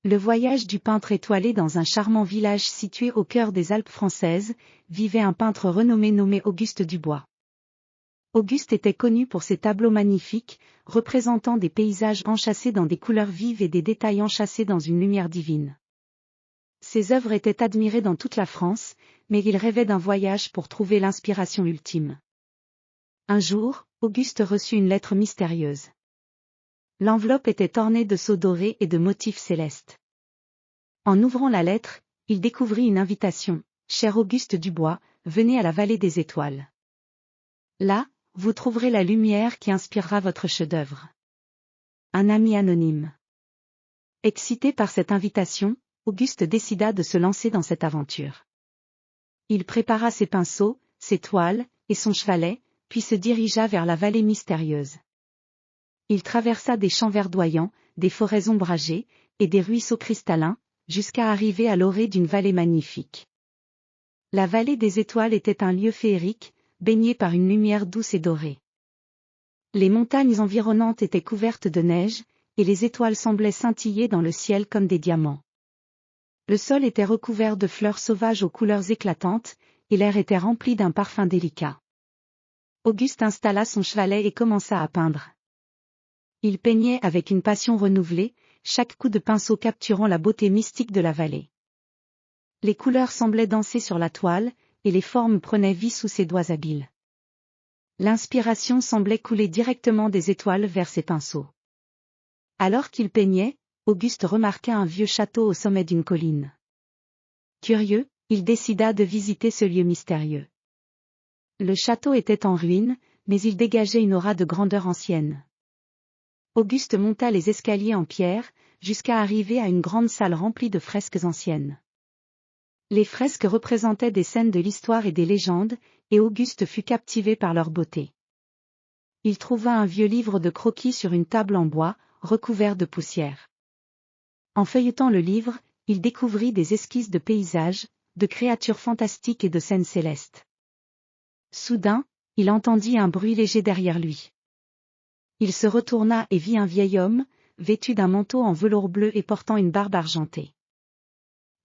Le voyage du peintre étoilé. Dans un charmant village situé au cœur des Alpes françaises, vivait un peintre renommé nommé Auguste Dubois. Auguste était connu pour ses tableaux magnifiques, représentant des paysages enchâssés dans des couleurs vives et des détails enchâssés dans une lumière divine. Ses œuvres étaient admirées dans toute la France, mais il rêvait d'un voyage pour trouver l'inspiration ultime. Un jour, Auguste reçut une lettre mystérieuse. L'enveloppe était ornée de sceaux dorés et de motifs célestes. En ouvrant la lettre, il découvrit une invitation. « Cher Auguste Dubois, venez à la vallée des étoiles. Là, vous trouverez la lumière qui inspirera votre chef-d'œuvre. » Un ami anonyme. Excité par cette invitation, Auguste décida de se lancer dans cette aventure. Il prépara ses pinceaux, ses toiles, et son chevalet, puis se dirigea vers la vallée mystérieuse. Il traversa des champs verdoyants, des forêts ombragées, et des ruisseaux cristallins, jusqu'à arriver à l'orée d'une vallée magnifique. La vallée des étoiles était un lieu féerique, baigné par une lumière douce et dorée. Les montagnes environnantes étaient couvertes de neige, et les étoiles semblaient scintiller dans le ciel comme des diamants. Le sol était recouvert de fleurs sauvages aux couleurs éclatantes, et l'air était rempli d'un parfum délicat. Auguste installa son chevalet et commença à peindre. Il peignait avec une passion renouvelée, chaque coup de pinceau capturant la beauté mystique de la vallée. Les couleurs semblaient danser sur la toile, et les formes prenaient vie sous ses doigts habiles. L'inspiration semblait couler directement des étoiles vers ses pinceaux. Alors qu'il peignait, Auguste remarqua un vieux château au sommet d'une colline. Curieux, il décida de visiter ce lieu mystérieux. Le château était en ruine, mais il dégageait une aura de grandeur ancienne. Auguste monta les escaliers en pierre, jusqu'à arriver à une grande salle remplie de fresques anciennes. Les fresques représentaient des scènes de l'histoire et des légendes, et Auguste fut captivé par leur beauté. Il trouva un vieux livre de croquis sur une table en bois, recouvert de poussière. En feuilletant le livre, il découvrit des esquisses de paysages, de créatures fantastiques et de scènes célestes. Soudain, il entendit un bruit léger derrière lui. Il se retourna et vit un vieil homme, vêtu d'un manteau en velours bleu et portant une barbe argentée.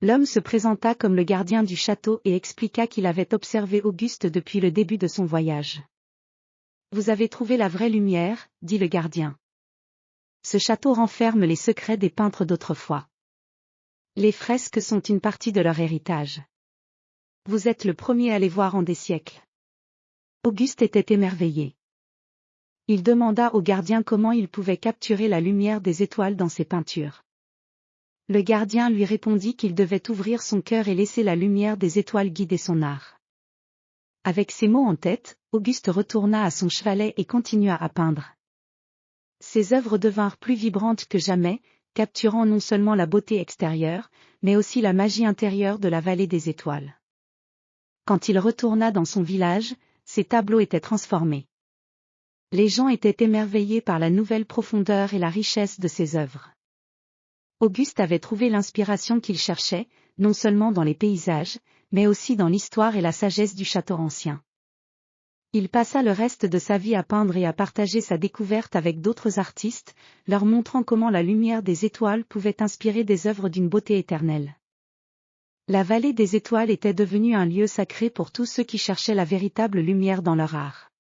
L'homme se présenta comme le gardien du château et expliqua qu'il avait observé Auguste depuis le début de son voyage. « Vous avez trouvé la vraie lumière, » dit le gardien. Ce château renferme les secrets des peintres d'autrefois. Les fresques sont une partie de leur héritage. Vous êtes le premier à les voir en des siècles. Auguste était émerveillé. Il demanda au gardien comment il pouvait capturer la lumière des étoiles dans ses peintures. Le gardien lui répondit qu'il devait ouvrir son cœur et laisser la lumière des étoiles guider son art. Avec ces mots en tête, Auguste retourna à son chevalet et continua à peindre. Ses œuvres devinrent plus vibrantes que jamais, capturant non seulement la beauté extérieure, mais aussi la magie intérieure de la vallée des étoiles. Quand il retourna dans son village, ses tableaux étaient transformés. Les gens étaient émerveillés par la nouvelle profondeur et la richesse de ses œuvres. Auguste avait trouvé l'inspiration qu'il cherchait, non seulement dans les paysages, mais aussi dans l'histoire et la sagesse du château ancien. Il passa le reste de sa vie à peindre et à partager sa découverte avec d'autres artistes, leur montrant comment la lumière des étoiles pouvait inspirer des œuvres d'une beauté éternelle. La vallée des étoiles était devenue un lieu sacré pour tous ceux qui cherchaient la véritable lumière dans leur art.